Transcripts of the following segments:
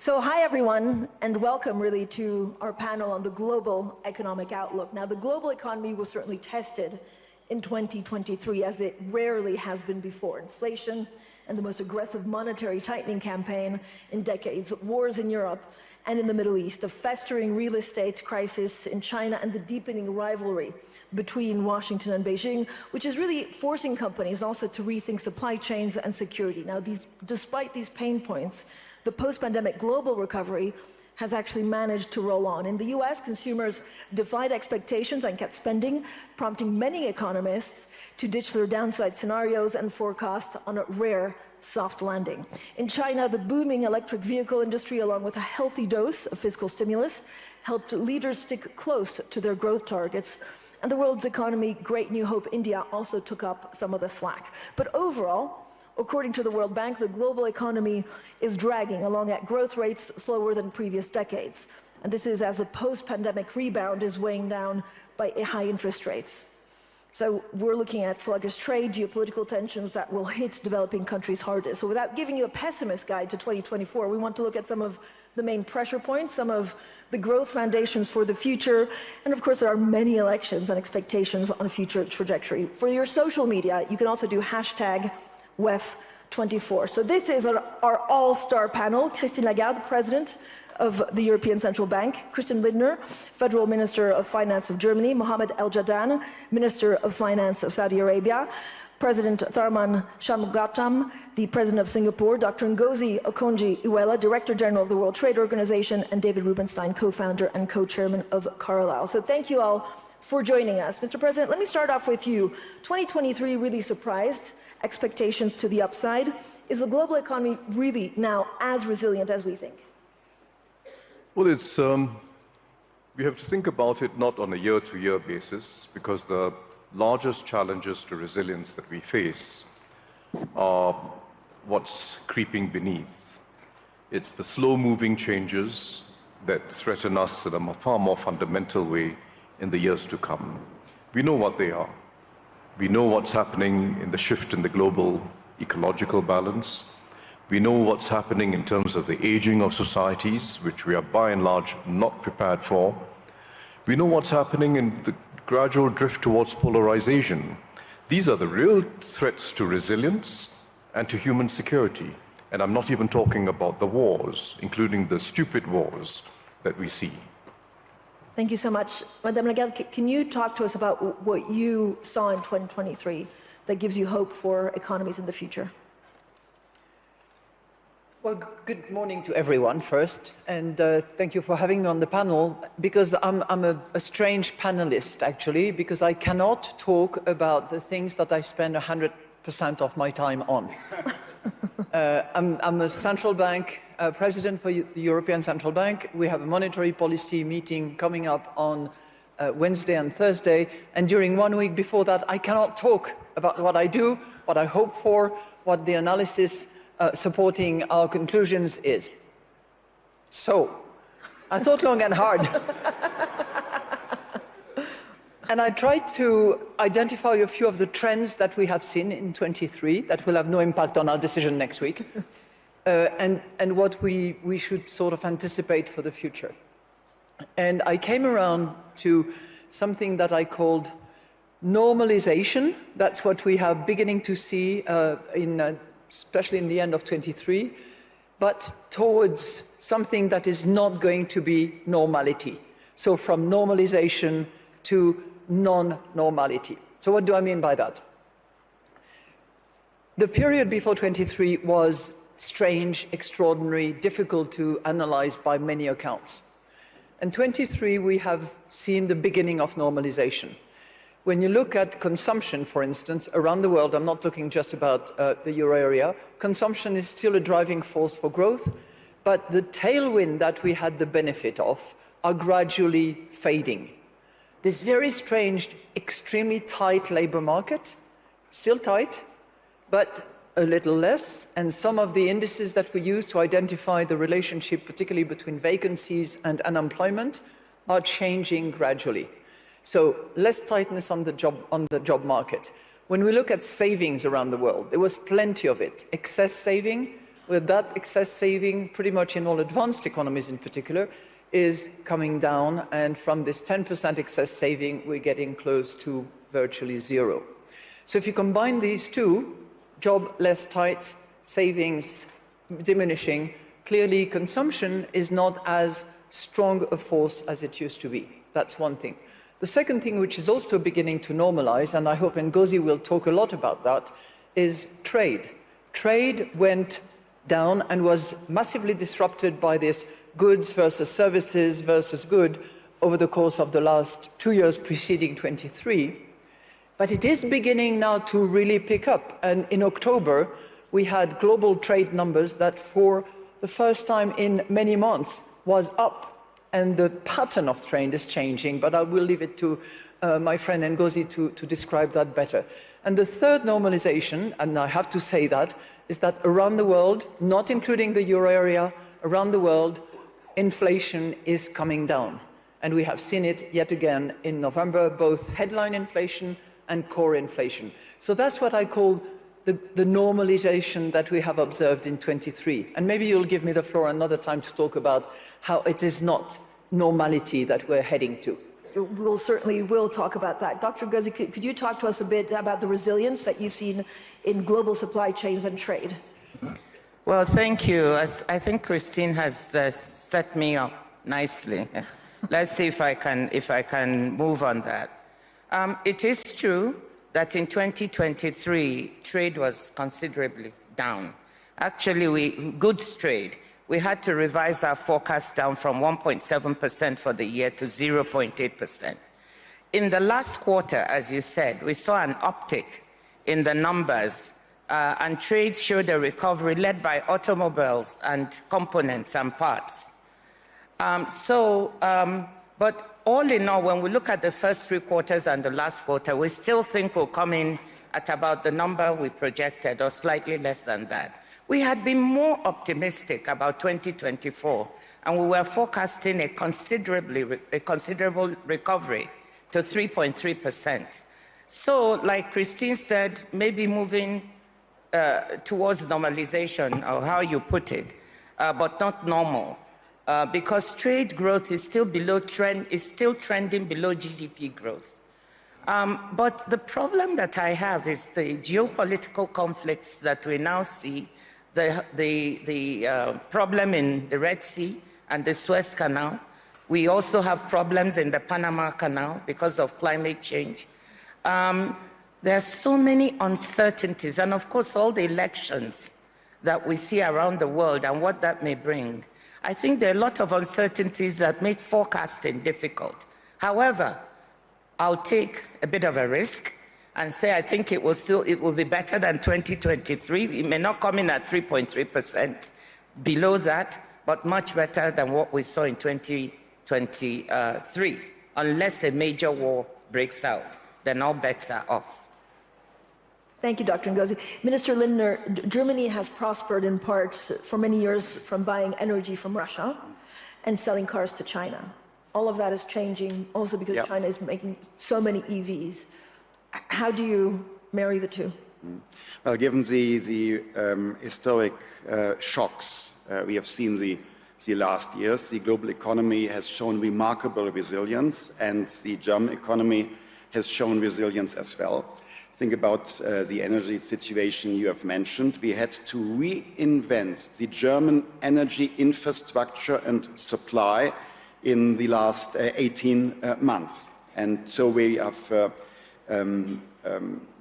So hi everyone, and welcome really to our panel on the global economic outlook. Now the global economy was certainly tested in 2023 as it rarely has been before. Inflation and the most aggressive monetary tightening campaign in decades, wars in Europe and in the Middle East, a festering real estate crisis in China, and the deepening rivalry between Washington and Beijing, which is really forcing companies also to rethink supply chains and security. Now despite these pain points, the post-pandemic global recovery has actually managed to roll on. In the US, consumers defied expectations and kept spending, prompting many economists to ditch their downside scenarios and forecast on a rare soft landing. In China, the booming electric vehicle industry, along with a healthy dose of fiscal stimulus, helped leaders stick close to their growth targets. And the world's economy, Great New Hope India, also took up some of the slack. But overall, according to the World Bank, the global economy is dragging along at growth rates slower than previous decades. And this is as the post-pandemic rebound is weighing down by high interest rates. So we're looking at sluggish trade, geopolitical tensions that will hit developing countries hardest. So without giving you a pessimist guide to 2024, we want to look at some of the main pressure points, some of the growth foundations for the future. And of course, there are many elections and expectations on future trajectory. For your social media, you can also do hashtag WEF24. So this is our all-star panel: Christine Lagarde, President of the European Central Bank; Christian Lindner, Federal Minister of Finance of Germany; Mohammed Al-Jadaan, Minister of Finance of Saudi Arabia; President Tharman Shanmugaratnam, the President of Singapore; Dr. Ngozi Okonjo-Iweala, Director General of the World Trade Organization; and David Rubenstein, co-founder and co-chairman of Carlyle. So thank you all for joining us. Mr. President, let me start off with you. 2023 really surprised expectations to the upside. Is the global economy really now as resilient as we think? Well, we have to think about it not on a year-to-year basis, because the largest challenges to resilience that we face are what's creeping beneath. It's the slow-moving changes that threaten us in a far more fundamental way in the years to come. We know what they are. We know what's happening in the shift in the global ecological balance. We know what's happening in terms of the aging of societies, which we are by and large not prepared for. We know what's happening in the gradual drift towards polarization. These are the real threats to resilience and to human security. And I'm not even talking about the wars, including the stupid wars that we see. Thank you so much. Madame Lagarde, can you talk to us about what you saw in 2023 that gives you hope for economies in the future? Well, good morning to everyone first, and thank you for having me on the panel, because I'm a strange panelist, actually, because I cannot talk about the things that I spend 100% of my time on. I'm a central bank president for the European Central Bank. We have a monetary policy meeting coming up on Wednesday and Thursday, and during 1 week before that, I cannot talk about what I do, what I hope for, what the analysis supporting our conclusions is. So, I thought long and hard. And I tried to identify a few of the trends that we have seen in 23 that will have no impact on our decision next week, and what we should sort of anticipate for the future. And I came around to something that I called normalization. That's what we are beginning to see especially in the end of 23, but towards something that is not going to be normality. So from normalization to non-normality. So what do I mean by that? The period before 23 was strange, extraordinary, difficult to analyze by many accounts. In 23, we have seen the beginning of normalization. When you look at consumption, for instance, around the world, I'm not talking just about the euro area, consumption is still a driving force for growth, but the tailwind that we had the benefit of are gradually fading. This very strange, extremely tight labor market, still tight, but a little less, and some of the indices that we use to identify the relationship, particularly between vacancies and unemployment, are changing gradually. So less tightness on the job market. When we look at savings around the world, there was plenty of it. Excess saving where that excess saving, pretty much in all advanced economies in particular, is coming down, and from this 10% excess saving, we're getting close to virtually zero. So if you combine these two, job less tight, savings diminishing, clearly consumption is not as strong a force as it used to be. That's one thing. The second thing, which is also beginning to normalize, and I hope Ngozi will talk a lot about that, is trade. Trade went down and was massively disrupted by this goods versus services versus good over the course of the last 2 years preceding 23. But it is beginning now to really pick up. And in October, we had global trade numbers that for the first time in many months was up. And the pattern of trade is changing, but I will leave it to my friend Ngozi to describe that better. And the third normalization, and I have to say that, is that around the world, not including the euro area, around the world, inflation is coming down. And we have seen it yet again in November, both headline inflation and core inflation. So that's what I call the normalization that we have observed in 23. And maybe you'll give me the floor another time to talk about how it is not normality that we're heading to. We'll certainly will talk about that. Dr. Ngozi, could you talk to us a bit about the resilience that you've seen in global supply chains and trade? Well, thank you. I think Christine has set me up nicely. Let's see if I can move on that. It is true that in 2023, trade was considerably down. Actually, goods trade, we had to revise our forecast down from 1.7% for the year to 0.8%. In the last quarter, as you said, we saw an uptick in the numbers, and trade showed a recovery led by automobiles and components and parts. But all in all, when we look at the first 3 quarters and the last quarter, we still think we'll come in at about the number we projected, or slightly less than that. We had been more optimistic about 2024, and we were forecasting a considerable recovery to 3.3%. So, like Christine said, maybe moving towards normalization, or how you put it, but not normal. Because trade growth is still below trend, is still trending below GDP growth. But the problem that I have is the geopolitical conflicts that we now see, the problem in the Red Sea and the Suez Canal. We also have problems in the Panama Canal because of climate change. There are so many uncertainties, and of course all the elections that we see around the world and what that may bring. I think there are a lot of uncertainties that make forecasting difficult. However, I'll take a bit of a risk and say I think it will be better than 2023. It may not come in at 3.3%, below that, but much better than what we saw in 2023, unless a major war breaks out. Then all bets are off. Thank you, Dr. Ngozi. Minister Lindner, Germany has prospered in parts for many years from buying energy from Russia and selling cars to China. All of that is changing also because China is making so many EVs. How do you marry the two? Well, given the historic shocks we have seen the last years, the global economy has shown remarkable resilience, and the German economy has shown resilience as well. Think about the energy situation you have mentioned. We had to reinvent the German energy infrastructure and supply in the last 18 months. And so we have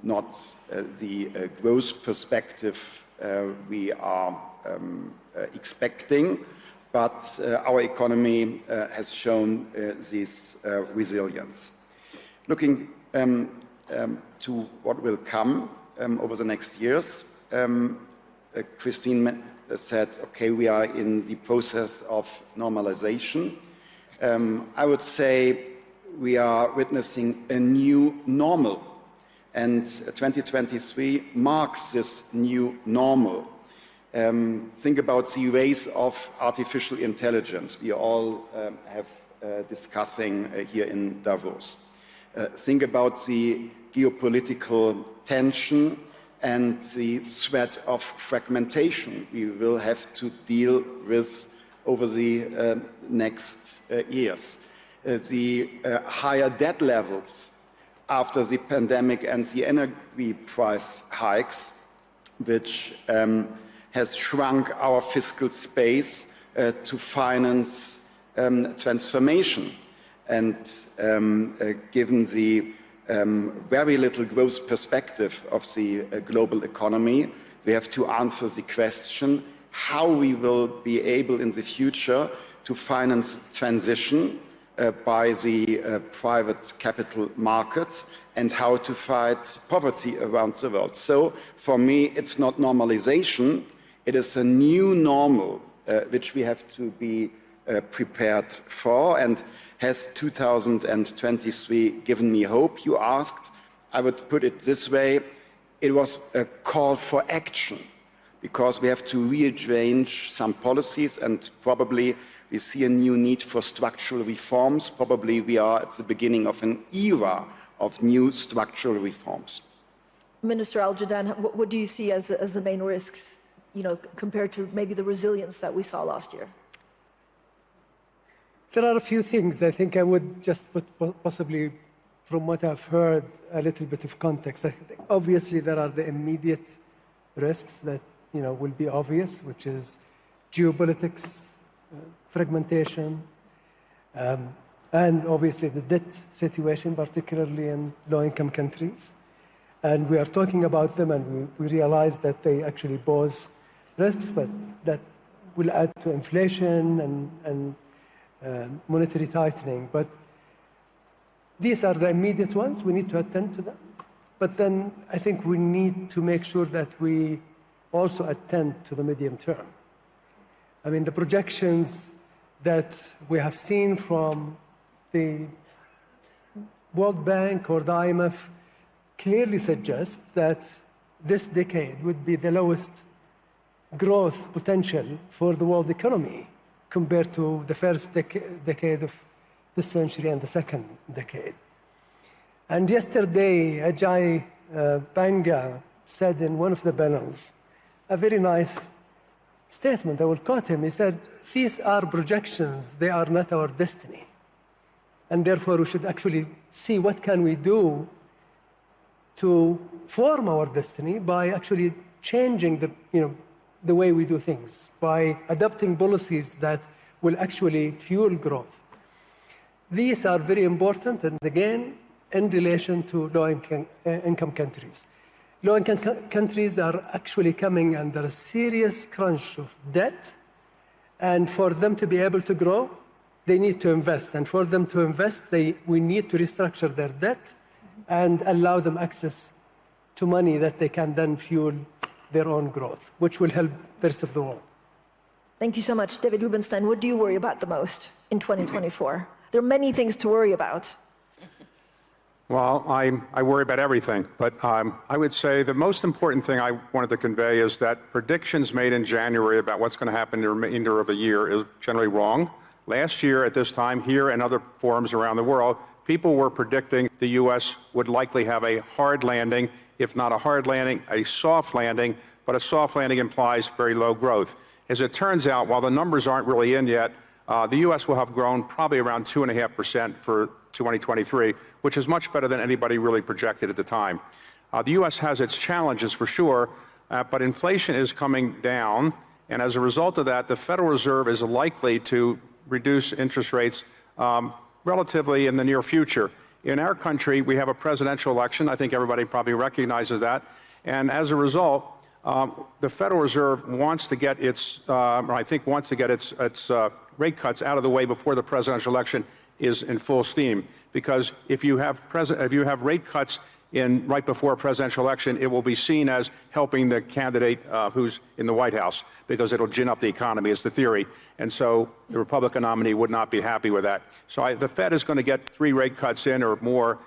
not the growth perspective we are expecting, but our economy has shown this resilience. Looking to what will come over the next years, Christine said, okay, we are in the process of normalization. I would say we are witnessing a new normal, and 2023 marks this new normal. Think about the rise of artificial intelligence we all have discussing here in Davos. Think about the geopolitical tension and the threat of fragmentation we will have to deal with over the next years. The higher debt levels after the pandemic and the energy price hikes, which has shrunk our fiscal space to finance transformation. And given the very little growth perspective of the global economy, we have to answer the question how we will be able in the future to finance transition by the private capital markets and how to fight poverty around the world. So for me, it's not normalization, it is a new normal which we have to be prepared for. And has 2023 given me hope, you asked? I would put it this way, it was a call for action, because we have to rearrange some policies, and probably we see a new need for structural reforms. Probably we are at the beginning of an era of new structural reforms. Minister Al-Jadaan, what do you see as the main risks, compared to maybe the resilience that we saw last year? There are a few things. I think I would just put possibly, from what I've heard, a little bit of context. I think obviously, there are the immediate risks that will be obvious, which is geopolitics, fragmentation, and obviously the debt situation, particularly in low-income countries. And we are talking about them, and we realize that they actually pose risks, but that will add to inflation and monetary tightening. But these are the immediate ones. We need to attend to them. But then I think we need to make sure that we also attend to the medium term. I mean, the projections that we have seen from the World Bank or the IMF clearly suggest that this decade would be the lowest growth potential for the world economy compared to the first decade of this century and the second decade. And yesterday, Ajay Banga said in one of the panels a very nice statement. I will quote him. He said, "These are projections, they are not our destiny. And therefore, we should actually see what can we do to form our destiny by actually changing the way we do things, by adopting policies that will actually fuel growth." These are very important, and again, in relation to low-income countries. Low-income countries are actually coming under a serious crunch of debt, and for them to be able to grow, they need to invest. And for them to invest, we need to restructure their debt and allow them access to money that they can then fuel their own growth, which will help the rest of the world. Thank you so much. David Rubenstein, what do you worry about the most in 2024? There are many things to worry about. Well, I worry about everything, but I would say the most important thing I wanted to convey is that predictions made in January about what's going to happen in the remainder of the year is generally wrong. Last year at this time, here and other forums around the world, people were predicting the U.S. would likely have a hard landing, if not a hard landing, a soft landing, but a soft landing implies very low growth. As it turns out, while the numbers aren't really in yet, the U.S. will have grown probably around 2.5% for 2023, which is much better than anybody really projected at the time. The U.S. has its challenges for sure, but inflation is coming down, and as a result of that, the Federal Reserve is likely to reduce interest rates relatively in the near future. In our't we have a presidential election. I think everybody probably recognizes that. And as a result, the Federal Reserve wants to get its rate cuts out of the way before the presidential election is in full steam. Because if you have rate cuts right before a presidential election, it will be seen as helping the candidate who's in the White House, because it'll gin up the economy, is the theory. And so the Republican nominee would not be happy with that. So the Fed is going to get 3 rate cuts in or more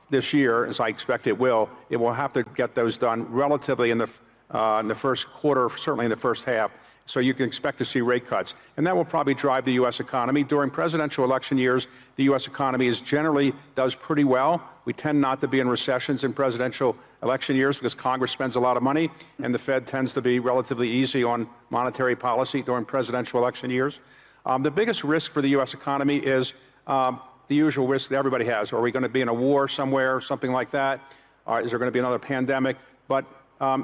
this year, as I expect it will. It will have to get those done relatively in the first quarter, certainly in the first half. So you can expect to see rate cuts. And that will probably drive the U.S. economy. During presidential election years, the U.S. economy generally does pretty well. We tend not to be in recessions in presidential election years because Congress spends a lot of money, and the Fed tends to be relatively easy on monetary policy during presidential election years. The biggest risk for the U.S. economy is the usual risk that everybody has. Are we going to be in a war somewhere, something like that? Is there going to be another pandemic? But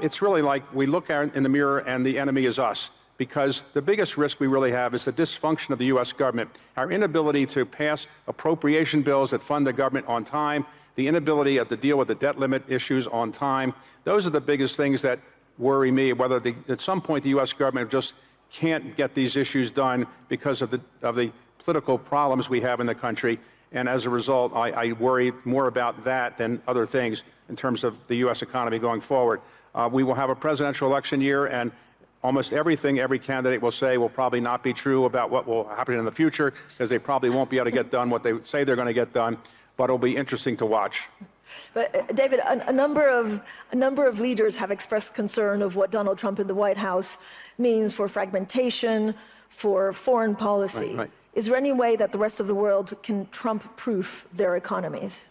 it's really like we look in the mirror and the enemy is us, because the biggest risk we really have is the dysfunction of the U.S. government, our inability to pass appropriation bills that fund the government on time, the inability to deal with the debt limit issues on time. Those are the biggest things that worry me, whether at some point the U.S. government just can't get these issues done because of the political problems we have in the country. And as a result, I worry more about that than other things in terms of the U.S. economy going forward. We will have a presidential election year, and almost everything every candidate will say will probably not be true about what will happen in the future, because they probably won't be able to get done what they say they're going to get done. But it'll be interesting to watch. But David, a number of leaders have expressed concern of what Donald Trump in the White House means for fragmentation, for foreign policy. Right. Is there any way that the rest of the world can Trump-proof their economies?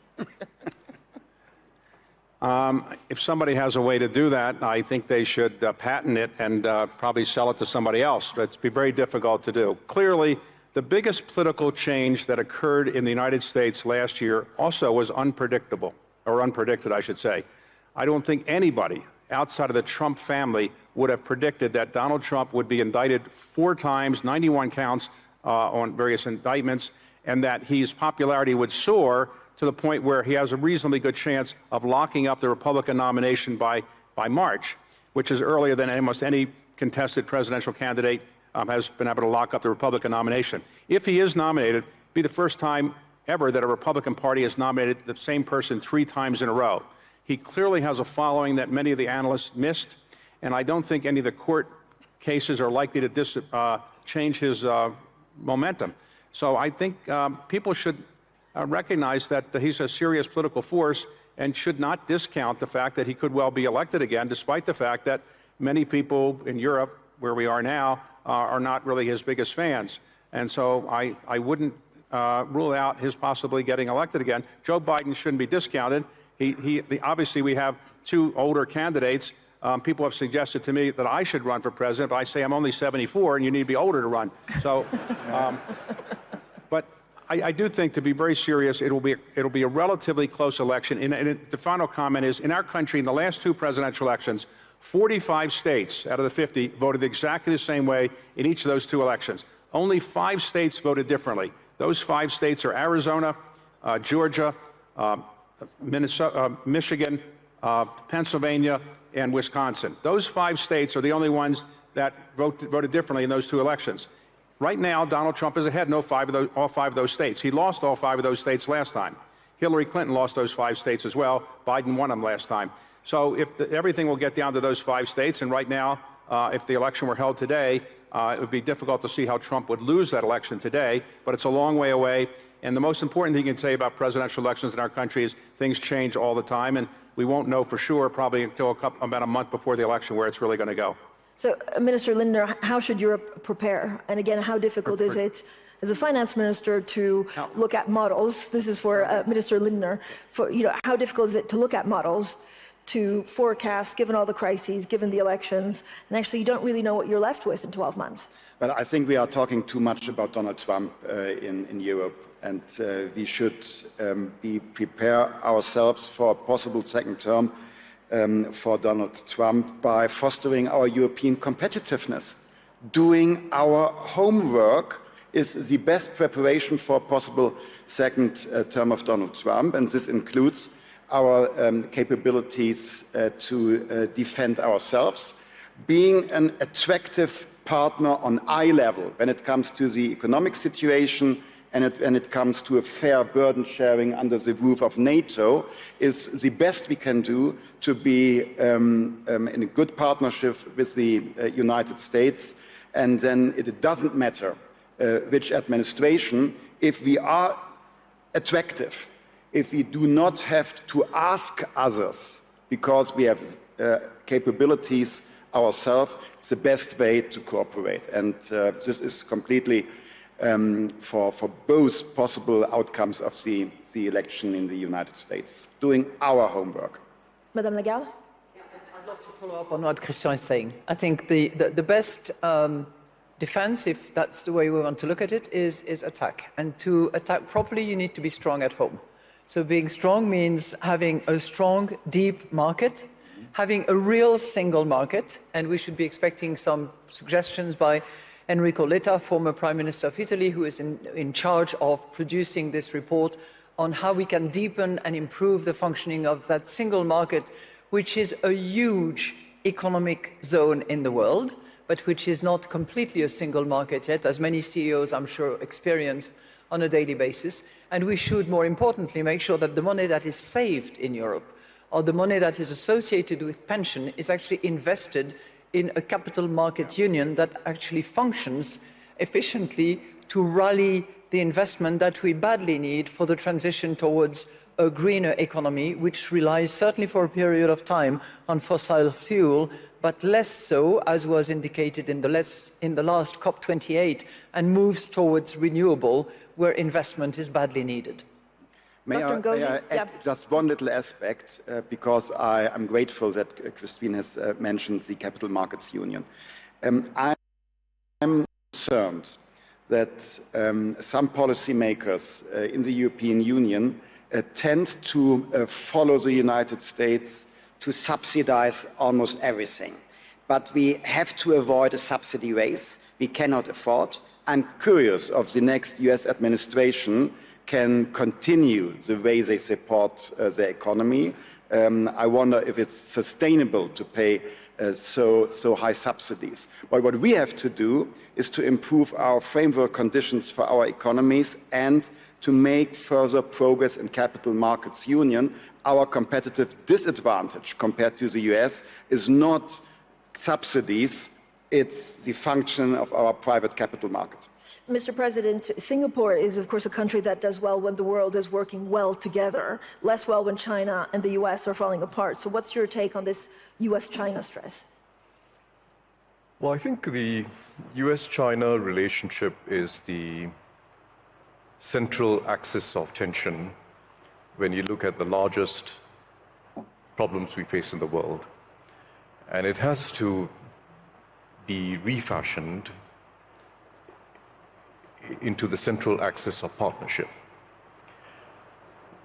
If somebody has a way to do that, I think they should patent it and probably sell it to somebody else. But it'd be very difficult to do. Clearly, the biggest political change that occurred in the United States last year also was unpredictable, or unpredicted, I should say. I don't think anybody outside of the Trump family would have predicted that Donald Trump would be indicted 4 times, 91 counts on various indictments, and that his popularity would soar to the point where he has a reasonably good chance of locking up the Republican nomination by March, which is earlier than almost any contested presidential candidate has been able to lock up the Republican nomination. If he is nominated, it'll be the first time ever that a Republican Party has nominated the same person 3 times in a row. He clearly has a following that many of the analysts missed, and I don't think any of the court cases are likely to change his momentum. So I think people should recognize that he's a serious political force and should not discount the fact that he could well be elected again, despite the fact that many people in Europe, where we are now, are not really his biggest fans. And so I wouldn't rule out his possibly getting elected again. Joe Biden shouldn't be discounted. Obviously, we have 2 older candidates. People have suggested to me that I should run for president, but I say I'm only 74 and you need to be older to run. So, but I do think, to be very serious, it'll be a relatively close election. And the final comment is, in our country, in the last 2 presidential elections, 45 states out of the 50 voted exactly the same way in each of those 2 elections. Only 5 states voted differently. Those 5 states are Arizona, Georgia, Minnesota, Michigan, Pennsylvania, and Wisconsin. Those 5 states are the only ones that voted differently in those 2 elections. Right now, Donald Trump is ahead in all 5 of those states. He lost all 5 of those states last time. Hillary Clinton lost those 5 states as well. Biden won them last time. So everything will get down to those 5 states, and right now, if the election were held today, it would be difficult to see how Trump would lose that election today, but it's a long way away. And the most important thing you can say about presidential elections in our country is things change all the time, and we won't know for sure probably until about a month before the election where it's really going to go. So, Minister Lindner, how should Europe prepare? And again, how difficult is it as a finance minister to look at models? This is for Minister Lindner. How difficult is it to look at models, to forecast, given all the crises, given the elections, and actually you don't really know what you're left with in 12 months? Well, I think we are talking too much about Donald Trump in Europe, and we should prepare ourselves for a possible second term for Donald Trump by fostering our European competitiveness. Doing our homework is the best preparation for a possible second term of Donald Trump, and this includes our capabilities to defend ourselves, being an attractive partner on eye level when it comes to the economic situation and when it comes to a fair burden sharing under the roof of NATO is the best we can do to be in a good partnership with the United States. And then it doesn't matter which administration, if we are attractive, if we do not have to ask others because we have capabilities ourselves. It's the best way to cooperate. And this is completely for both possible outcomes of the election in the United States, doing our homework. Madame Lagarde? I'd love to follow up on what Christian is saying. I think the best defense, if that's the way we want to look at it, is attack. And to attack properly, you need to be strong at home. So being strong means having a strong, deep market, having a real single market, and we should be expecting some suggestions by Enrico Letta, former Prime Minister of Italy, who is in charge of producing this report on how we can deepen and improve the functioning of that single market, which is a huge economic zone in the world, but which is not completely a single market yet, as many CEOs, I'm sure, experience on a daily basis. And we should, more importantly, make sure that the money that is saved in Europe, or the money that is associated with pension, is actually invested in a capital market union that actually functions efficiently to rally the investment that we badly need for the transition towards a greener economy, which relies certainly for a period of time on fossil fuel, but less so, as was indicated in the last COP28, and moves towards renewable, where investment is badly needed. May I add just one little aspect, because I'm grateful that Christine has mentioned the Capital Markets Union. I'm concerned that some policymakers in the European Union tend to follow the United States to subsidize almost everything. But we have to avoid a subsidy race. We cannot afford. I'm curious of the next US administration can continue the way they support the economy. I wonder if it's sustainable to pay so high subsidies. But what we have to do is to improve our framework conditions for our economies and to make further progress in capital markets union. Our competitive disadvantage compared to the US is not subsidies, it's the function of our private capital market. Mr. President, Singapore is, of course, a country that does well when the world is working well together, less well when China and the US are falling apart. So what's your take on this US-China stress? Well, I think the US-China relationship is the central axis of tension when you look at the largest problems we face in the world. And it has to be refashioned into the central axis of partnership.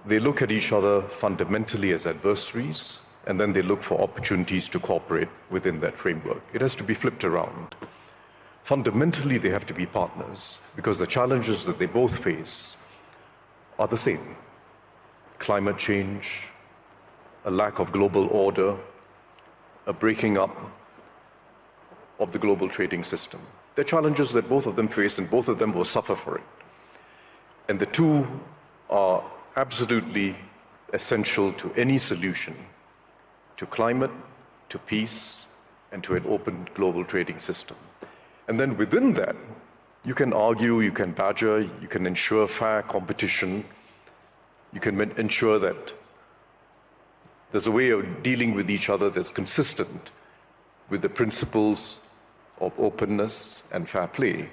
They look at each other fundamentally as adversaries, and then they look for opportunities to cooperate within that framework. It has to be flipped around. Fundamentally, they have to be partners, because the challenges that they both face are the same. Climate change, a lack of global order, a breaking up of the global trading system. They're challenges that both of them face, and both of them will suffer for it. And the two are absolutely essential to any solution, to climate, to peace, and to an open global trading system. And then within that, you can argue, you can badger, you can ensure fair competition, you can ensure that there's a way of dealing with each other that's consistent with the principles of openness and fair play.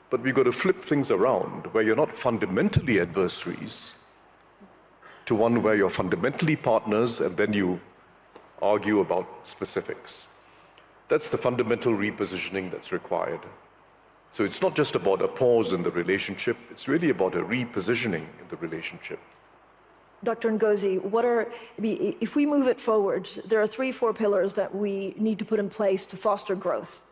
But we've got to flip things around, where you're not fundamentally adversaries, to one where you're fundamentally partners, and then you argue about specifics. That's the fundamental repositioning that's required. So it's not just about a pause in the relationship, it's really about a repositioning in the relationship. Dr. Ngozi, if we move it forward, there are 3-4 pillars that we need to put in place to foster growth.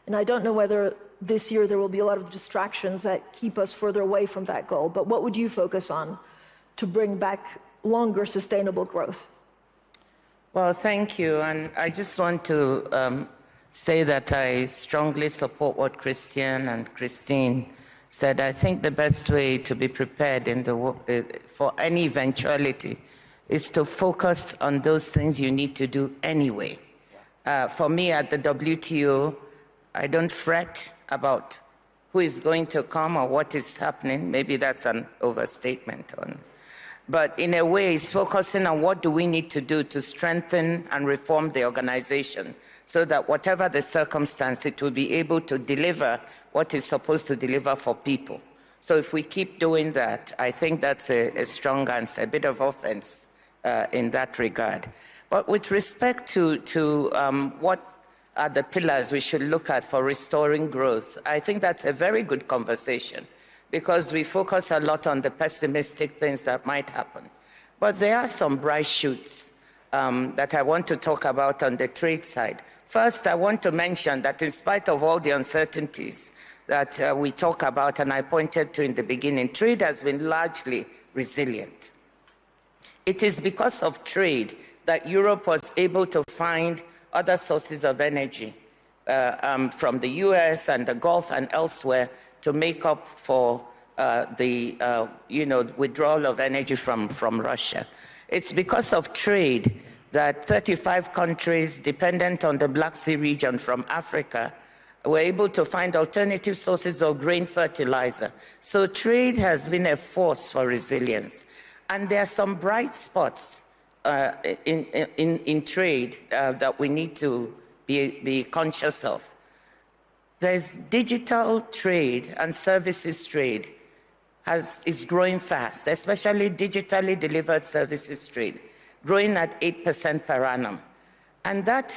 And I don't know whether this year there will be a lot of distractions that keep us further away from that goal, but what would you focus on to bring back longer sustainable growth? Well, thank you. And I just want to say that I strongly support what Christian and Christine said. I think the best way to be prepared for any eventuality is to focus on those things you need to do anyway. For me at the WTO, I don't fret about who is going to come or what is happening. Maybe that's an overstatement. but in a way it's focusing on what do we need to do to strengthen and reform the organization so that whatever the circumstance, it will be able to deliver what it's supposed to deliver for people. So if we keep doing that, I think that's a strong answer, a bit of offense in that regard. But with respect to what are the pillars we should look at for restoring growth, I think that's a very good conversation because we focus a lot on the pessimistic things that might happen. But there are some bright shoots that I want to talk about on the trade side. First, I want to mention that in spite of all the uncertainties that we talk about, and I pointed to in the beginning, trade has been largely resilient. It is because of trade that Europe was able to find other sources of energy from the US and the Gulf and elsewhere to make up for the withdrawal of energy from Russia. It's because of trade that 35 countries dependent on the Black Sea region from Africa were able to find alternative sources of grain fertilizer. So trade has been a force for resilience. And there are some bright spots in trade that we need to be conscious of. There's digital trade and services trade is growing fast, especially digitally delivered services trade, growing at 8% per annum. And that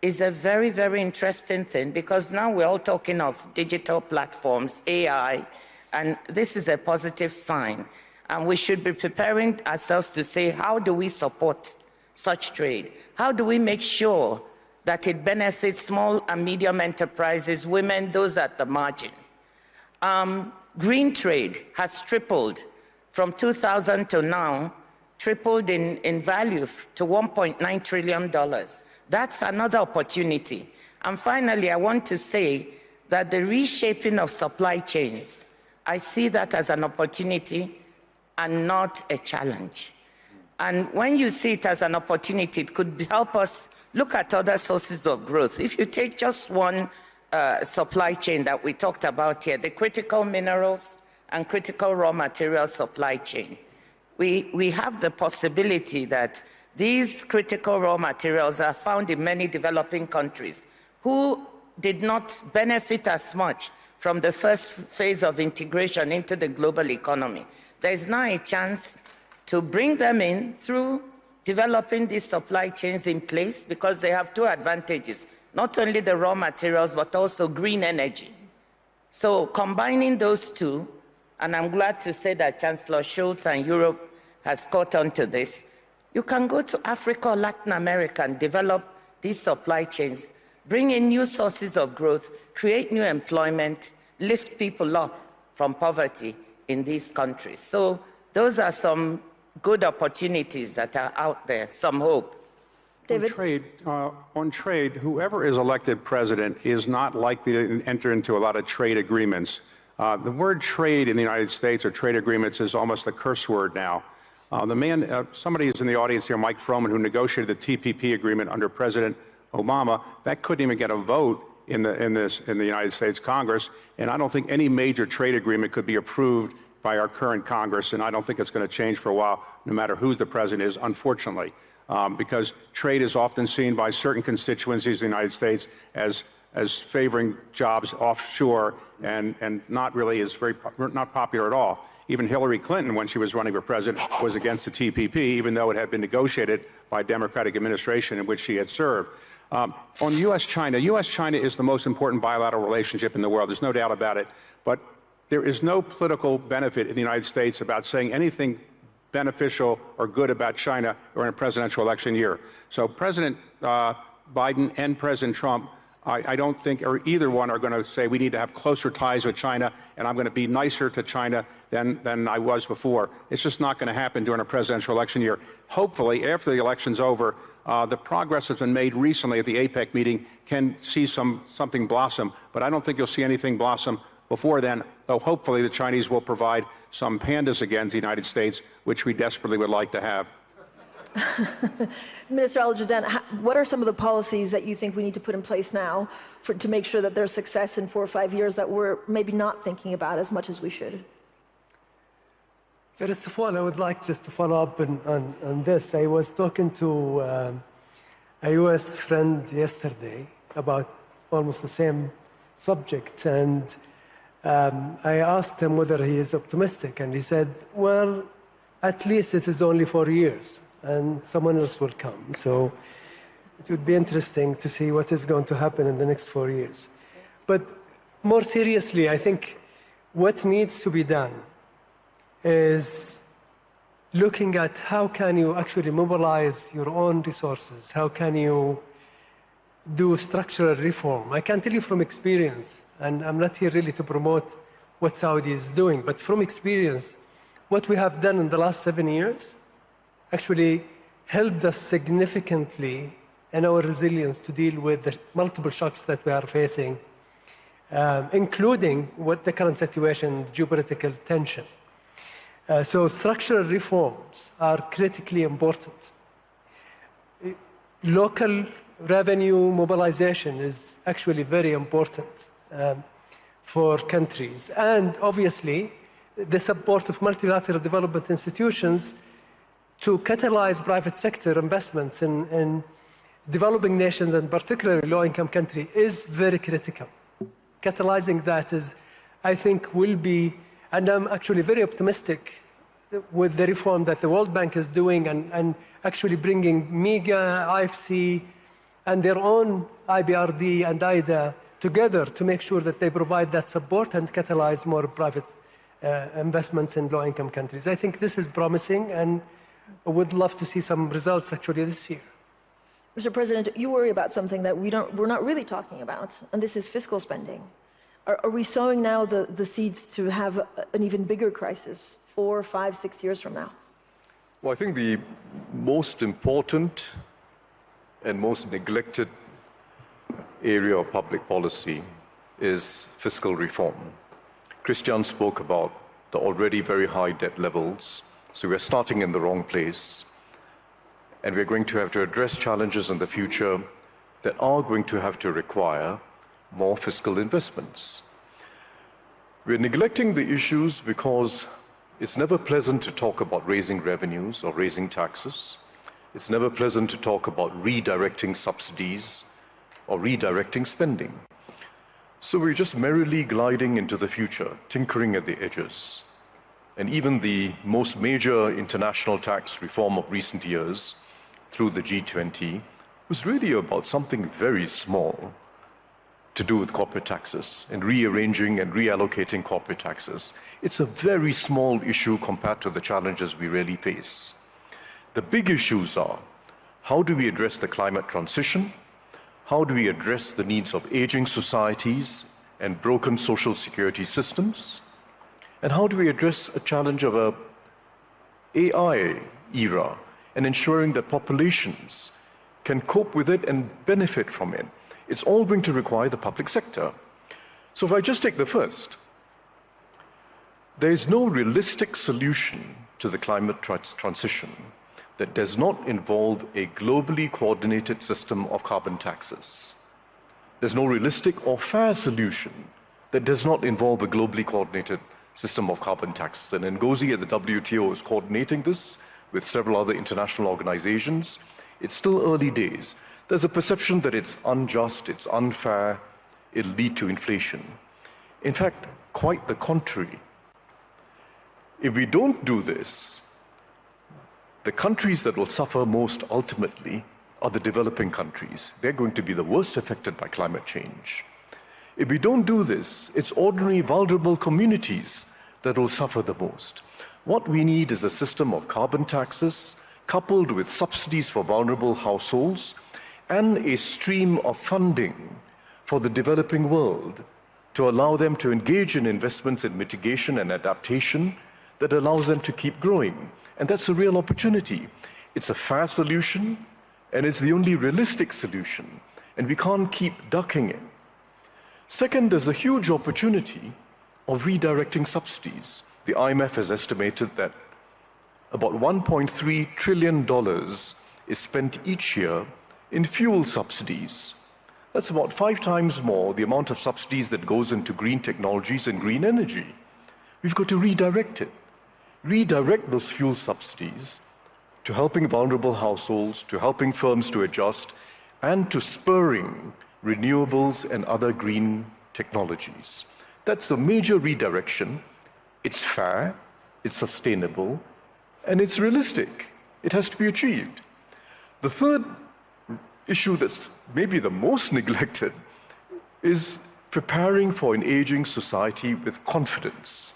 is a very, very interesting thing because now we're all talking of digital platforms, AI, and this is a positive sign. And we should be preparing ourselves to say, how do we support such trade? How do we make sure that it benefits small and medium enterprises, women, those at the margin? Green trade has tripled from 2000 to now, tripled in value to $1.9 trillion. That's another opportunity. And finally, I want to say that the reshaping of supply chains, I see that as an opportunity and not a challenge. And when you see it as an opportunity, it could help us look at other sources of growth. If you take just one supply chain that we talked about here, the critical minerals and critical raw material supply chain, we have the possibility that these critical raw materials are found in many developing countries who did not benefit as much from the first phase of integration into the global economy. There is now a chance to bring them in through developing these supply chains in place because they have two advantages, not only the raw materials, but also green energy. So combining those two, and I'm glad to say that Chancellor Schulz and Europe has caught on to this, you can go to Africa or Latin America and develop these supply chains, bring in new sources of growth, create new employment, lift people up from poverty in these countries. So those are some good opportunities that are out there, some hope. David? On trade, whoever is elected president is not likely to enter into a lot of trade agreements. The word trade in the United States or trade agreements is almost a curse word now. Somebody is in the audience here, Mike Froman, who negotiated the TPP agreement under President Obama. That couldn't even get a vote in the United States Congress, and I don't think any major trade agreement could be approved by our current Congress, and I don't think it's going to change for a while, no matter who the president is, unfortunately, because trade is often seen by certain constituencies in the United States as favoring jobs offshore and not really not popular at all. Even Hillary Clinton, when she was running for president, was against the TPP, even though it had been negotiated by a Democratic administration in which she had served. On U.S.-China, U.S.-China is the most important bilateral relationship in the world. There's no doubt about it. But there is no political benefit in the United States about saying anything beneficial or good about China or in a presidential election year. So President Biden and President Trump, I don't think, or either one are going to say we need to have closer ties with China and I'm going to be nicer to China than I was before. It's just not going to happen during a presidential election year. Hopefully, after the election's over, the progress that's been made recently at the APEC meeting can see something blossom, but I don't think you'll see anything blossom before then, though hopefully the Chinese will provide some pandas again to the United States, which we desperately would like to have. Minister Al-Jadaan, what are some of the policies that you think we need to put in place now to make sure that there's success in 4 or 5 years that we're maybe not thinking about as much as we should? First of all, I would like just to follow up on this. I was talking to a US friend yesterday about almost the same subject, and I asked him whether he is optimistic, and he said, well, at least it is only 4 years, and someone else will come. So it would be interesting to see what is going to happen in the next 4 years. But more seriously, I think what needs to be done is looking at how can you actually mobilize your own resources, how can you do structural reform. I can tell you from experience, and I'm not here really to promote what Saudi is doing, but from experience, what we have done in the last 7 years actually helped us significantly in our resilience to deal with the multiple shocks that we are facing, including what the current situation, geopolitical tension. So structural reforms are critically important. Local revenue mobilization is actually very important for countries. And obviously, the support of multilateral development institutions to catalyze private sector investments in developing nations, and particularly low-income countries, is very critical. Catalyzing that is, I think, will be, and I'm actually very optimistic with the reform that the World Bank is doing and actually bringing MEGA, IFC, and their own IBRD and IDA together to make sure that they provide that support and catalyze more private investments in low-income countries. I think this is promising, and I would love to see some results actually this year. Mr. President, you worry about something that we're not really talking about, and this is fiscal spending. Are we sowing now the seeds to have an even bigger crisis 4, 5, 6 years from now? Well, I think the most important and most neglected area of public policy is fiscal reform. Christian spoke about the already very high debt levels, so we're starting in the wrong place. And we're going to have to address challenges in the future that are going to have to require more fiscal investments. We're neglecting the issues because it's never pleasant to talk about raising revenues or raising taxes. It's never pleasant to talk about redirecting subsidies or redirecting spending. So we're just merrily gliding into the future, tinkering at the edges. And even the most major international tax reform of recent years, through the G20, was really about something very small to do with corporate taxes and rearranging and reallocating corporate taxes. It's a very small issue compared to the challenges we really face. The big issues are, how do we address the climate transition? How do we address the needs of aging societies and broken social security systems? And how do we address a challenge of an AI era and ensuring that populations can cope with it and benefit from it? It's all going to require the public sector. So if I just take the first, there is no realistic solution to the climate transition that does not involve a globally coordinated system of carbon taxes. There's no realistic or fair solution that does not involve a globally coordinated system of carbon taxes. And Ngozi at the WTO is coordinating this with several other international organizations. It's still early days. There's a perception that it's unjust, it's unfair, it'll lead to inflation. In fact, quite the contrary. If we don't do this, the countries that will suffer most ultimately are the developing countries. They're going to be the worst affected by climate change. If we don't do this, it's ordinary vulnerable communities that will suffer the most. What we need is a system of carbon taxes coupled with subsidies for vulnerable households and a stream of funding for the developing world to allow them to engage in investments in mitigation and adaptation that allows them to keep growing. And that's a real opportunity. It's a fair solution, and it's the only realistic solution, and we can't keep ducking it. Second, there's a huge opportunity of redirecting subsidies. The IMF has estimated that about $1.3 trillion is spent each year in fuel subsidies. That's about 5 times more the amount of subsidies that goes into green technologies and green energy. We've got to redirect it. redirect those fuel subsidies to helping vulnerable households, to helping firms to adjust, and to spurring renewables and other green technologies. That's a major redirection. It's fair, it's sustainable, and it's realistic. It has to be achieved. The third issue that's maybe the most neglected is preparing for an aging society with confidence.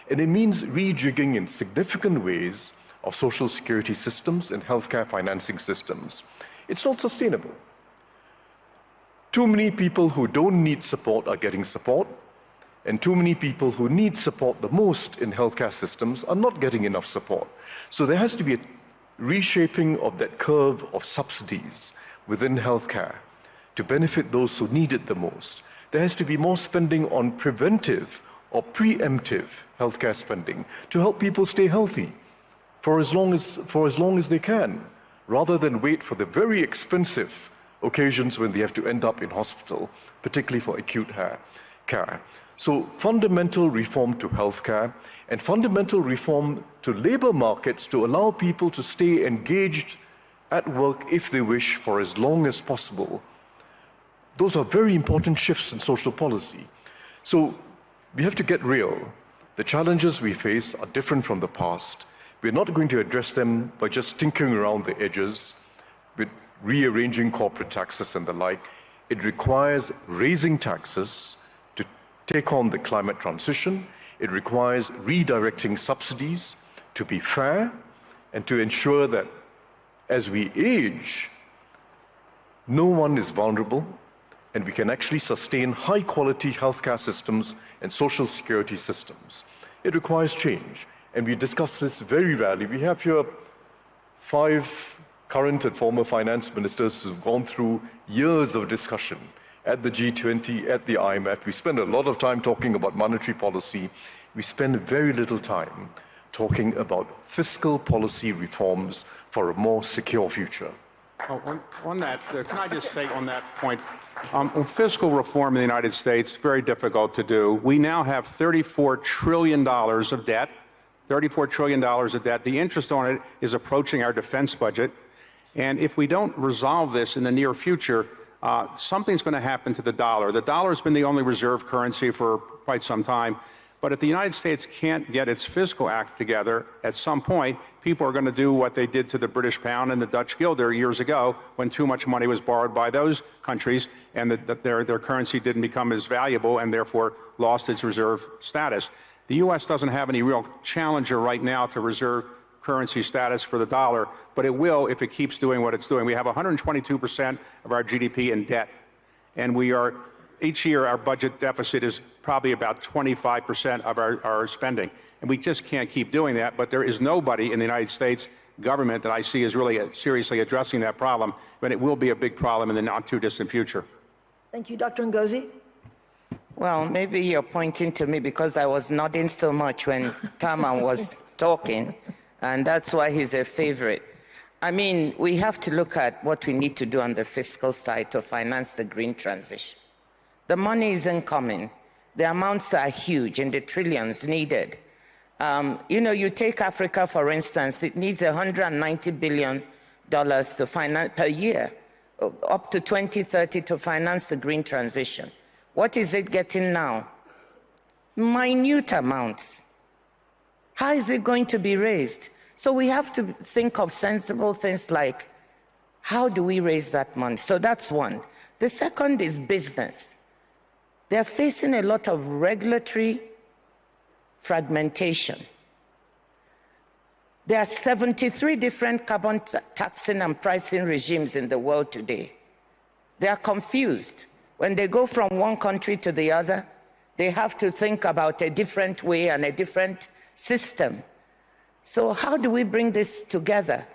And it means rejigging in significant ways of social security systems and healthcare financing systems. It's not sustainable. Too many people who don't need support are getting support, and too many people who need support the most in healthcare systems are not getting enough support. So there has to be a reshaping of that curve of subsidies within healthcare to benefit those who need it the most. There has to be more spending on preventive or preemptive healthcare spending to help people stay healthy for as long as they can, rather than wait for the very expensive occasions when they have to end up in hospital, particularly for acute care. So fundamental reform to healthcare and fundamental reform to labor markets to allow people to stay engaged at work if they wish for as long as possible. Those are very important shifts in social policy. So we have to get real. The challenges we face are different from the past. We're not going to address them by just tinkering around the edges with rearranging corporate taxes and the like. It requires raising taxes to take on the climate transition. It requires redirecting subsidies to be fair and to ensure that as we age, no one is vulnerable, and we can actually sustain high-quality healthcare systems and social security systems. It requires change, and we discuss this very rarely. We have here 5 current and former finance ministers who've gone through years of discussion at the G20, at the IMF. We spend a lot of time talking about monetary policy. We spend very little time talking about fiscal policy reforms for a more secure future. On that, can I just say on that point, fiscal reform in the United States, very difficult to do. We now have $34 trillion of debt, $34 trillion of debt. The interest on it is approaching our defense budget. And if we don't resolve this in the near future, something's going to happen to the dollar. The dollar has been the only reserve currency for quite some time. But if the United States can't get its fiscal act together, at some point, people are going to do what they did to the British pound and the Dutch guilder years ago when too much money was borrowed by those countries and their currency didn't become as valuable and therefore lost its reserve status. The U.S. doesn't have any real challenger right now to reserve currency status for the dollar, but it will if it keeps doing what it's doing. We have 122% of our GDP in debt, and we are each year our budget deficit is probably about 25% of our spending. And we just can't keep doing that, but there is nobody in the United States government that I see is really seriously addressing that problem, but it will be a big problem in the not too distant future. Thank you. Dr. Ngozi? Well, maybe you're pointing to me because I was nodding so much when Tharman was talking, and that's why he's a favorite. I mean, we have to look at what we need to do on the fiscal side to finance the green transition. The money isn't coming. The amounts are huge and the trillions needed. You take Africa, for instance, it needs $190 billion to finance per year, up to 2030 to finance the green transition. What is it getting now? Minute amounts. How is it going to be raised? So we have to think of sensible things like, how do we raise that money? So that's one. The second is business. They're facing a lot of regulatory fragmentation. There are 73 different carbon taxing and pricing regimes in the world today. They are confused. When they go from one country to the other, they have to think about a different way and a different system. So how do we bring this together?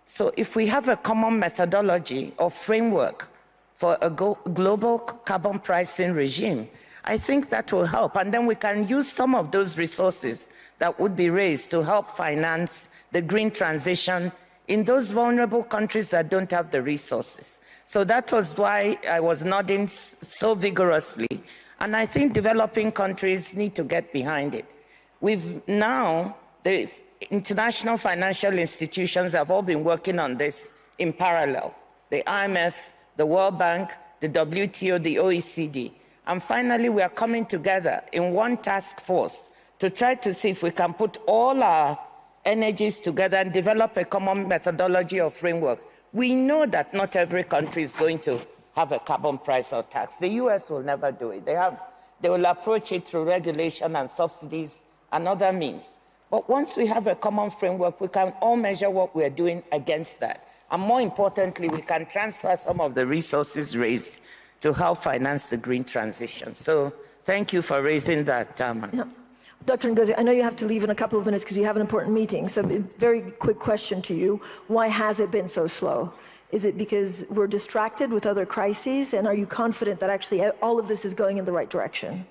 So if we have a common methodology or framework for a global carbon pricing regime, I think that will help. And then we can use some of those resources that would be raised to help finance the green transition in those vulnerable countries that don't have the resources. So that was why I was nodding so vigorously. And I think developing countries need to get behind it. We've now the international financial institutions have all been working on this in parallel. The IMF, the World Bank, the WTO, the OECD. And finally, we are coming together in one task force to try to see if we can put all our energies together and develop a common methodology or framework. We know that not every country is going to have a carbon price or tax. The US will never do it. They will approach it through regulation and subsidies and other means. But once we have a common framework, we can all measure what we're doing against that. And more importantly, we can transfer some of the resources raised to help finance the green transition. So thank you for raising that, Tharman. Yeah. Dr. Ngozi, I know you have to leave in a couple of minutes because you have an important meeting. So a very quick question to you. Why has it been so slow? Is it because we're distracted with other crises? And are you confident that actually all of this is going in the right direction?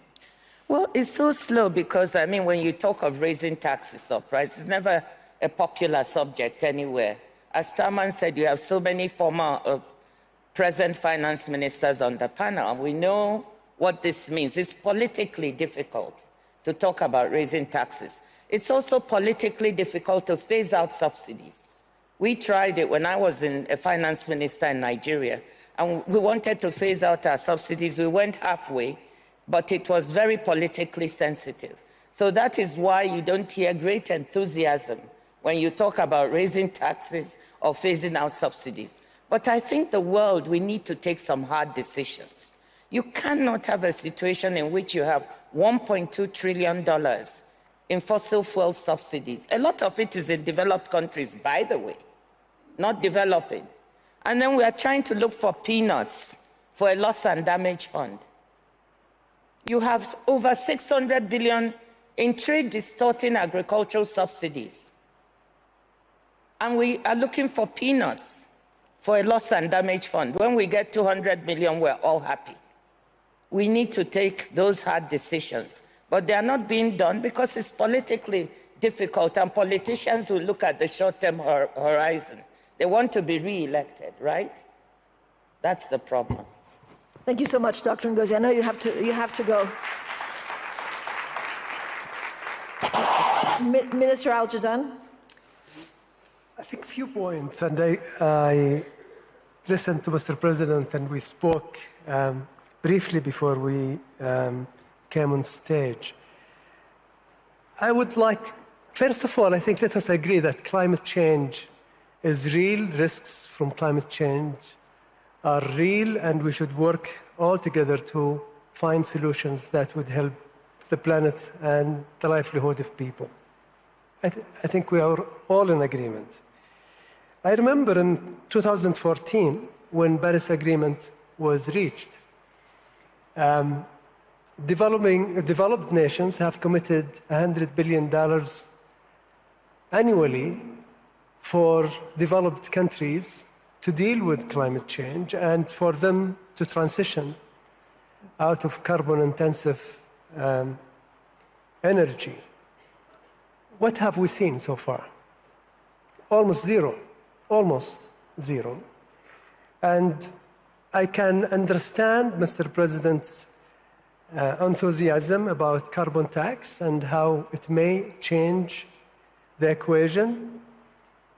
Well, it's so slow because, I mean, when you talk of raising taxes or prices, it's never a popular subject anywhere. As Tharman said, you have so many former present finance ministers on the panel, and we know what this means. It's politically difficult to talk about raising taxes. It's also politically difficult to phase out subsidies. We tried it when I was a finance minister in Nigeria, and we wanted to phase out our subsidies. We went halfway, but it was very politically sensitive. So that is why you don't hear great enthusiasm when you talk about raising taxes or phasing out subsidies. But I think the world, we need to take some hard decisions. You cannot have a situation in which you have $1.2 trillion in fossil fuel subsidies. A lot of it is in developed countries, by the way, not developing. And then we are trying to look for peanuts for a loss and damage fund. You have over 600 billion in trade distorting agricultural subsidies. And we are looking for peanuts for a loss and damage fund. When we get 200 million, we're all happy. We need to take those hard decisions, but they are not being done because it's politically difficult, and politicians will look at the short-term horizon. They want to be re-elected, right? That's the problem. Thank you so much, Dr. Ngozi. I know you have to go. Minister Al-Jadaan. I think a few points, and I listened to Mr. President, and we spoke briefly before we came on stage. I would like, first of all, I think let us agree that climate change is real. Risks from climate change are real, and we should work all together to find solutions that would help the planet and the livelihood of people. I think we are all in agreement. I remember in 2014, when Paris Agreement was reached, developed nations have committed $100 billion annually for developed countries to deal with climate change and for them to transition out of carbon-intensive energy. What have we seen so far? Almost zero. Almost zero. And I can understand Mr. President's enthusiasm about carbon tax and how it may change the equation,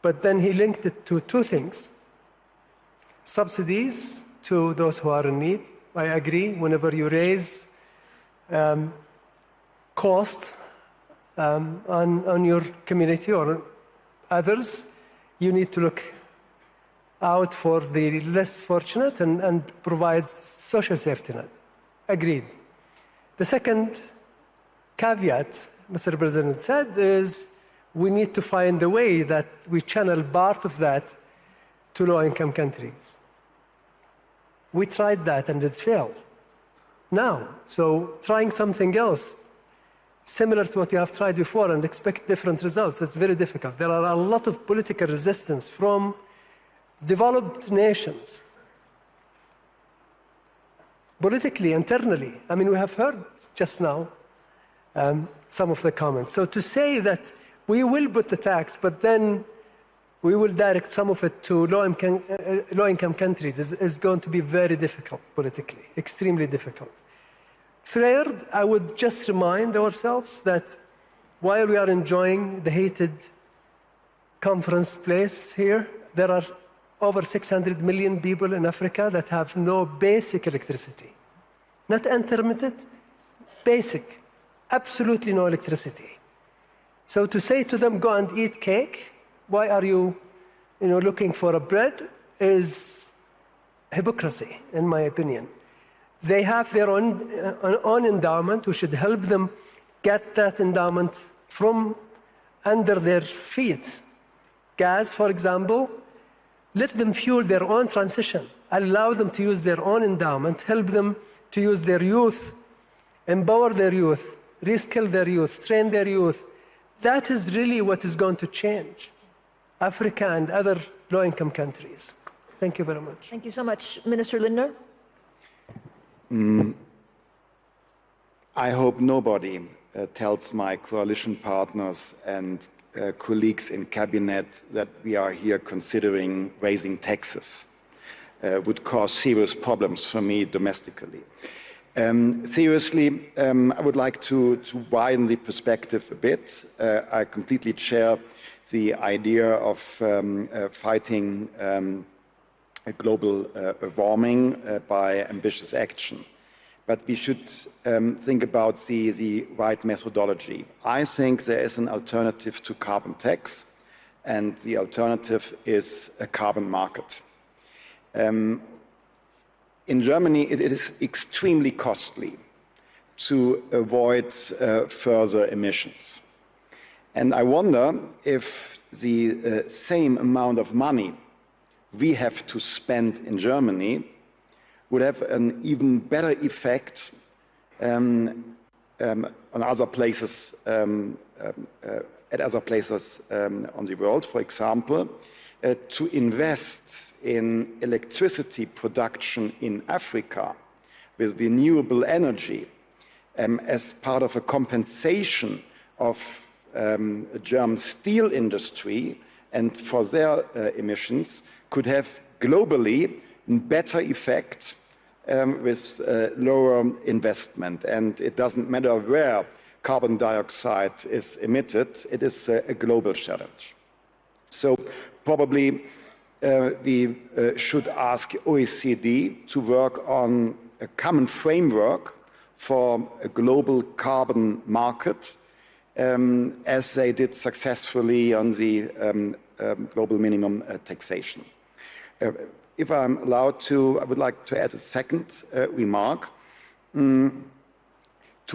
but then he linked it to two things. Subsidies to those who are in need. I agree, whenever you raise cost on your community or others, you need to look out for the less fortunate and provide social safety net. Agreed. The second caveat, Mr. President said, is we need to find a way that we channel part of that to low-income countries. We tried that and it failed. Now, so trying something else, similar to what you have tried before and expect different results, it's very difficult. There are a lot of political resistance from developed nations. Politically, internally. I mean, we have heard just now some of the comments. So to say that we will put the tax, but then we will direct some of it to low-income countries is going to be very difficult politically, extremely difficult. Third, I would just remind ourselves that while we are enjoying the heated conference place here, there are over 600 million people in Africa that have no basic electricity. Not intermittent, basic, absolutely no electricity. So to say to them, go and eat cake, why are you, looking for a bread, is hypocrisy, in my opinion. They have their own endowment. We should help them get that endowment from under their feet. Gas, for example, let them fuel their own transition. Allow them to use their own endowment. Help them to use their youth, empower their youth, reskill their youth, train their youth. That is really what is going to change Africa and other low-income countries. Thank you very much. Thank you so much. Minister Lindner? I hope nobody tells my coalition partners and colleagues in cabinet that we are here considering raising taxes. Would cause serious problems for me domestically. Seriously, I would like to widen the perspective a bit. I completely share the idea of fighting global warming by ambitious action. But we should think about the right methodology. I think there is an alternative to carbon tax, and the alternative is a carbon market. In Germany, it is extremely costly to avoid further emissions. And I wonder if the same amount of money we have to spend in Germany would have an even better effect on other places, at other places on the world. For example, to invest in electricity production in Africa with renewable energy as part of a compensation of a German steel industry and for their emissions could have globally a better effect with lower investment. And it doesn't matter where carbon dioxide is emitted, it is a global challenge. So probably we should ask OECD to work on a common framework for a global carbon market, as they did successfully on the global minimum taxation. If I'm allowed to, I would like to add a second remark. To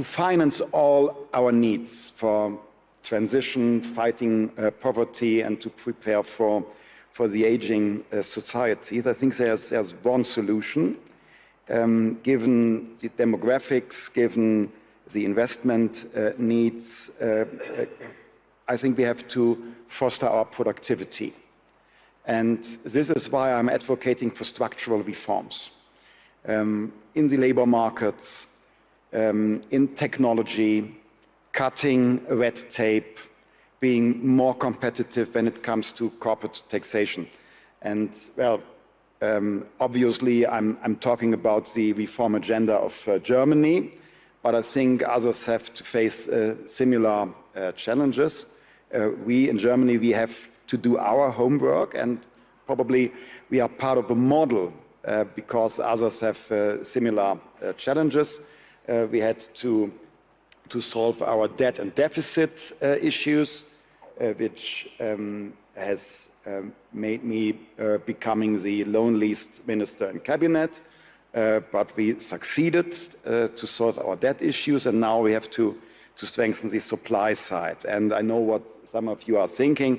finance all our needs for transition, fighting poverty, and to prepare for the aging societies, I think there's one solution. Given the demographics, given the investment needs, I think we have to foster our productivity. And this is why I'm advocating for structural reforms in the labor markets, in technology, cutting red tape, being more competitive when it comes to corporate taxation. And, well, obviously, I'm talking about the reform agenda of Germany, but I think others have to face similar challenges. We in Germany, we have to do our homework, and probably we are part of a model because others have similar challenges. We had to solve our debt and deficit issues, which has made me becoming the loneliest minister in cabinet, but we succeeded to solve our debt issues, and now we have to strengthen the supply side. And I know what some of you are thinking.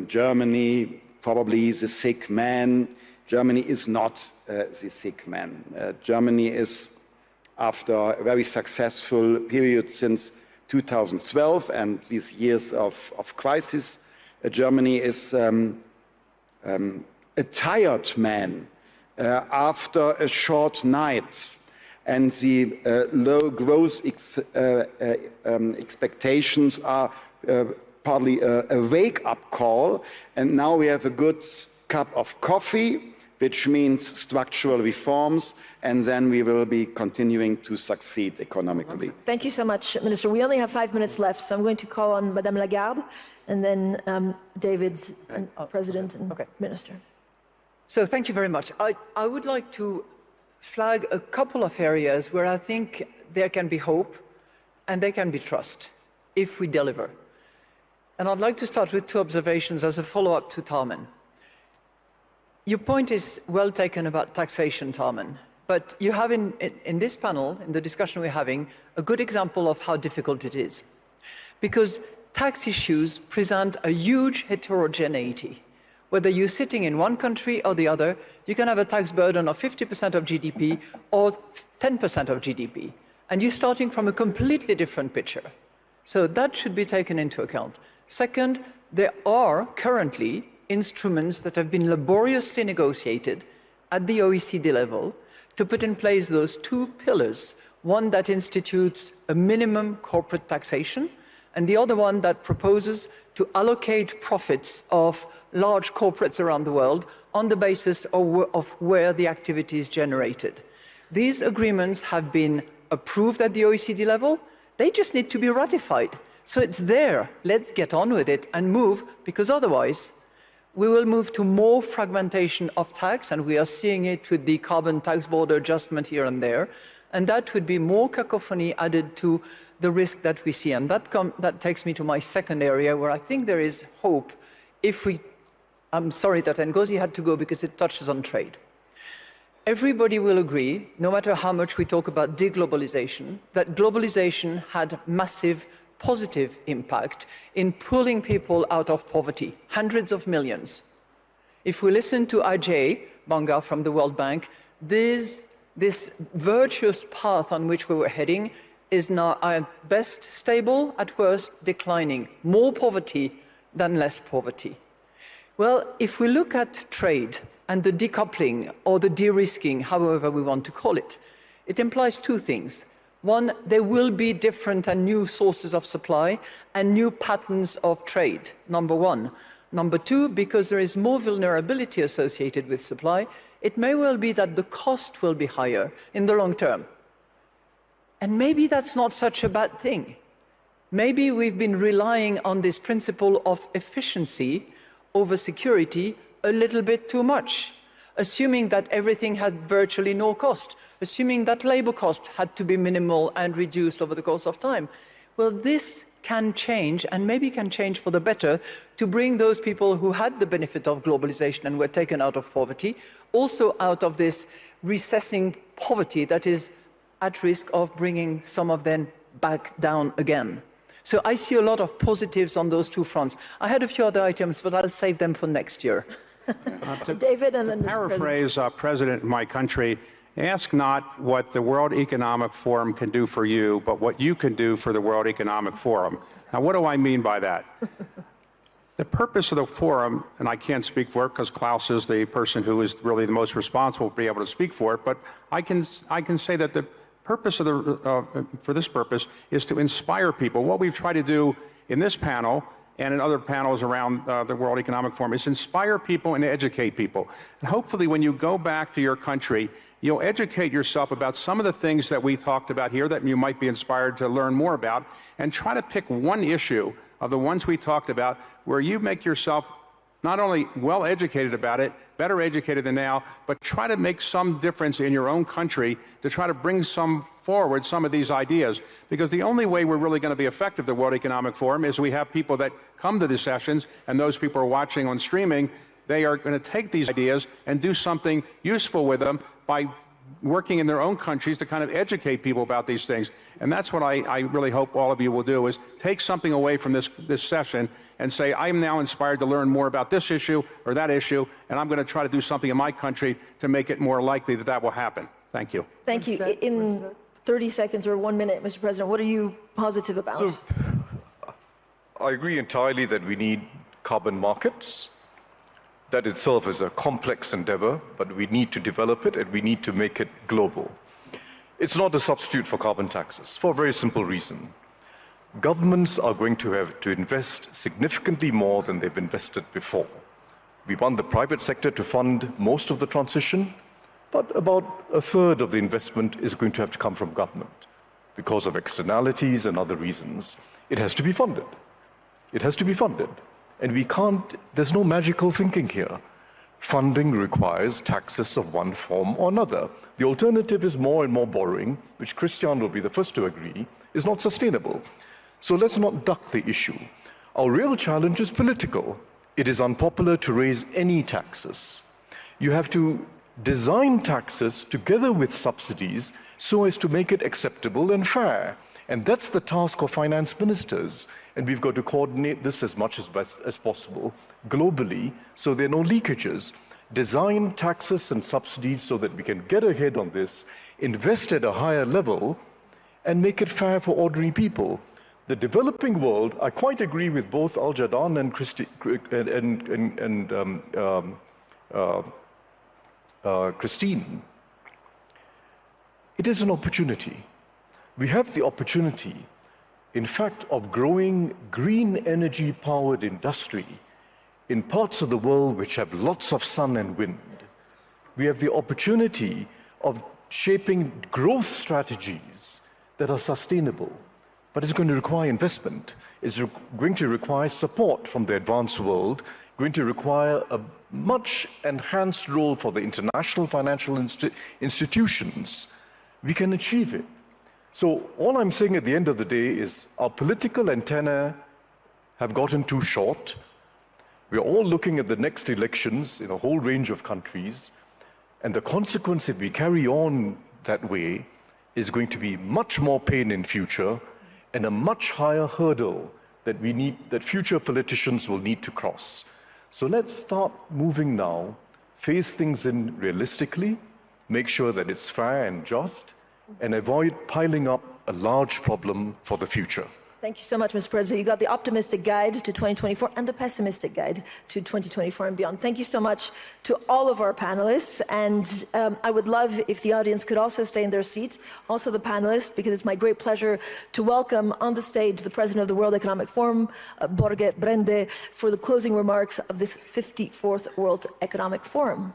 Germany probably is a sick man. Germany is not the sick man. Germany is, after a very successful period since 2012 and these years of crisis, Germany is a tired man after a short night, and the low growth expectations are partly a wake-up call, and now we have a good cup of coffee which means structural reforms, and then we will be continuing to succeed economically. Thank you so much, Minister. We only have 5 minutes left, so I'm going to call on Madame Lagarde, and then David, President and Minister. So thank you very much. I would like to flag a couple of areas where I think there can be hope and there can be trust if we deliver. And I'd like to start with 2 observations as a follow-up to Tharman. Your point is well taken about taxation, Tharman, but you have in this panel, in the discussion we're having, a good example of how difficult it is. Because tax issues present a huge heterogeneity. Whether you're sitting in one country or the other, you can have a tax burden of 50% of GDP or 10% of GDP, and you're starting from a completely different picture. So that should be taken into account. Second, there are currently instruments that have been laboriously negotiated at the OECD level to put in place those 2 pillars, one that institutes a minimum corporate taxation, and the other one that proposes to allocate profits of large corporates around the world on the basis of where the activity is generated. These agreements have been approved at the OECD level. They just need to be ratified. So it's there. Let's get on with it and move, because otherwise we will move to more fragmentation of tax, and we are seeing it with the carbon tax border adjustment here and there, and that would be more cacophony added to the risk that we see. And that takes me to my second area where I think there is hope if we... I'm sorry that Ngozi had to go because it touches on trade. Everybody will agree, no matter how much we talk about deglobalization, that globalization had massive positive impact in pulling people out of poverty, hundreds of millions. If we listen to Ajay Banga from the World Bank, this virtuous path on which we were heading is now at best stable, at worst declining. More poverty than less poverty. Well, if we look at trade and the decoupling or the de-risking, however we want to call it, it implies 2 things. One, there will be different and new sources of supply and new patterns of trade, number 1. Number 2, because there is more vulnerability associated with supply, it may well be that the cost will be higher in the long term. And maybe that's not such a bad thing. Maybe we've been relying on this principle of efficiency over security a little bit too much, assuming that everything had virtually no cost, assuming that labor cost had to be minimal and reduced over the course of time. Well, this can change, and maybe can change for the better, to bring those people who had the benefit of globalization and were taken out of poverty, also out of this recessing poverty that is at risk of bringing some of them back down again. So I see a lot of positives on those 2 fronts. I had a few other items, but I'll save them for next year. David, and then paraphrase President in my country, ask not what the World Economic Forum can do for you, but what you can do for the World Economic Forum. Now, what do I mean by that? The purpose of the forum, and I can't speak for it because Klaus is the person who is really the most responsible to be able to speak for it, but I can say that the purpose of for this purpose is to inspire people. What we've tried to do in this panel and in other panels around the World Economic Forum is inspire people and educate people. And hopefully when you go back to your country, you'll educate yourself about some of the things that we talked about here that you might be inspired to learn more about, and try to pick one issue of the ones we talked about where you make yourself not only well educated about it, better educated than now, but try to make some difference in your own country to try to bring forward some of these ideas. Because the only way we're really going to be effective at the World Economic Forum is we have people that come to the sessions, and those people are watching on streaming. They are going to take these ideas and do something useful with them by working in their own countries to kind of educate people about these things. And that's what I really hope all of you will do, is take something away from this session and say, I am now inspired to learn more about this issue or that issue, and I'm going to try to do something in my country to make it more likely that that will happen. Thank you. Thank you. In 30 seconds or 1 minute, Mr. President, what are you positive about? So, I agree entirely that we need carbon markets. That itself is a complex endeavor, but we need to develop it and we need to make it global. It's not a substitute for carbon taxes, for a very simple reason. Governments are going to have to invest significantly more than they've invested before. We want the private sector to fund most of the transition, but about a third of the investment is going to have to come from government. Because of externalities and other reasons, it has to be funded. It has to be funded. And we can't, there's no magical thinking here. Funding requires taxes of one form or another. The alternative is more and more borrowing, which Christian will be the first to agree, is not sustainable. So let's not duck the issue. Our real challenge is political. It is unpopular to raise any taxes. You have to design taxes together with subsidies so as to make it acceptable and fair. And that's the task of finance ministers. And we've got to coordinate this as much as possible globally so there are no leakages. Design taxes and subsidies so that we can get ahead on this, invest at a higher level, and make it fair for ordinary people. The developing world, I quite agree with both Al-Jadaan and Christine. It is an opportunity. We have the opportunity, in fact, of growing green energy-powered industry in parts of the world which have lots of sun and wind. We have the opportunity of shaping growth strategies that are sustainable, but it's going to require investment. It's going to require support from the advanced world, going to require a much enhanced role for the international financial institutions. We can achieve it. So all I'm saying at the end of the day is our political antennae have gotten too short. We're all looking at the next elections in a whole range of countries, and the consequence if we carry on that way is going to be much more pain in future and a much higher hurdle that future politicians will need to cross. So let's start moving now, face things in realistically, make sure that it's fair and just, and avoid piling up a large problem for the future. Thank you so much, Mr. President. You got the optimistic guide to 2024 and the pessimistic guide to 2024 and beyond. Thank you so much to all of our panelists. And I would love if the audience could also stay in their seats, also the panelists, because it's my great pleasure to welcome on the stage the President of the World Economic Forum, Borge Brende, for the closing remarks of this 54th World Economic Forum.